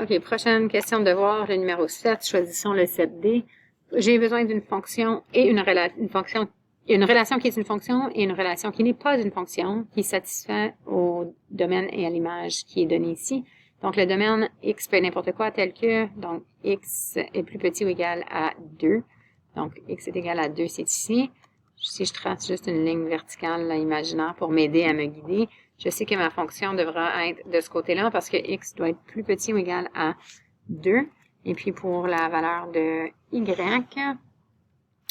OK, prochaine question de devoir, le numéro 7. Choisissons le 7D. J'ai besoin d'une fonction et une relation qui est une fonction et une relation qui n'est pas une fonction, qui satisfait au domaine et à l'image qui est donné ici. Donc, le domaine x peut être n'importe quoi tel que, donc, x est plus petit ou égal à 2. Donc, x est égal à 2, c'est ici. Si je trace juste une ligne verticale là, imaginaire pour m'aider à me guider, je sais que ma fonction devra être de ce côté-là parce que x doit être plus petit ou égal à 2. Et puis, pour la valeur de y,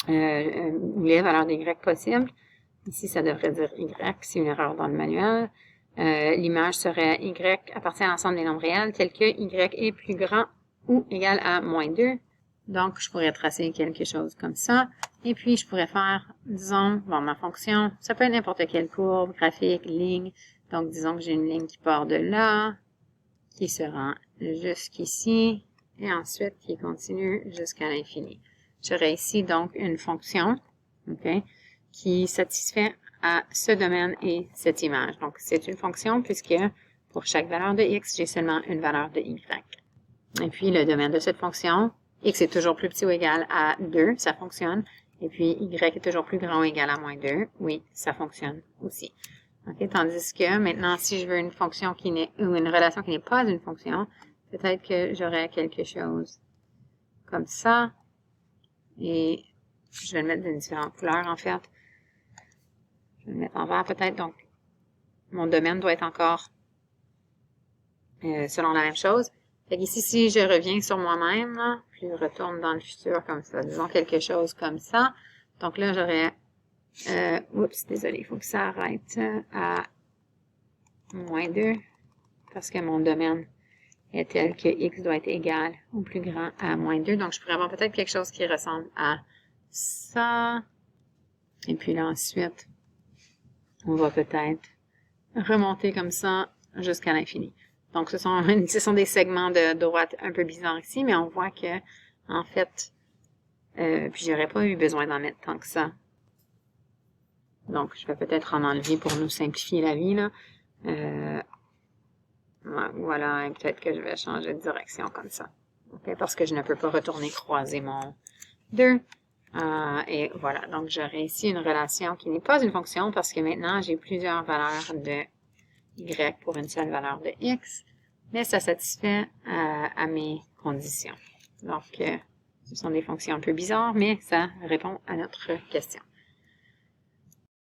ou les valeurs de y possibles, ici, ça devrait dire y, c'est une erreur dans le manuel. L'image serait y appartient à l'ensemble des nombres réels, tel que y est plus grand ou égal à moins 2. Donc, je pourrais tracer quelque chose comme ça. Et puis, je pourrais faire, disons, bon, ma fonction, ça peut être n'importe quelle courbe, graphique, ligne. Donc, disons que j'ai une ligne qui part de là, qui se rend jusqu'ici, et ensuite qui continue jusqu'à l'infini. J'aurais ici, donc, une fonction, OK, qui satisfait à ce domaine et cette image. Donc, c'est une fonction puisque pour chaque valeur de x, j'ai seulement une valeur de y. Et puis, le domaine de cette fonction, x est toujours plus petit ou égal à 2, ça fonctionne. Et puis, y est toujours plus grand ou égal à moins 2, oui, ça fonctionne aussi. Okay, tandis que maintenant, si je veux une fonction qui n'est, ou une relation qui n'est pas une fonction, peut-être que j'aurais quelque chose comme ça. Et je vais le mettre d'une différente couleur, en fait. Je vais le mettre en vert, peut-être. Donc, mon domaine doit être encore selon la même chose. Fait qu'ici, si je reviens sur moi-même, puis je retourne dans le futur comme ça, disons quelque chose comme ça. Donc là, j'aurais... oups, désolé, il faut que ça arrête à moins 2, parce que mon domaine est tel que x doit être égal ou plus grand à moins 2. Donc, je pourrais avoir peut-être quelque chose qui ressemble à ça. Et puis là, ensuite, on va peut-être remonter comme ça jusqu'à l'infini. Donc, ce sont des segments de droite un peu bizarres ici, mais on voit que, en fait, puis j'aurais pas eu besoin d'en mettre tant que ça. Donc, je vais peut-être en enlever pour nous simplifier la vie, là. Voilà, et peut-être que je vais changer de direction comme ça. Okay, parce que je ne peux pas retourner croiser mon 2. Et voilà, donc j'aurai ici une relation qui n'est pas une fonction parce que maintenant, j'ai plusieurs valeurs de y pour une seule valeur de x, mais ça satisfait à mes conditions. Donc, ce sont des fonctions un peu bizarres, mais ça répond à notre question.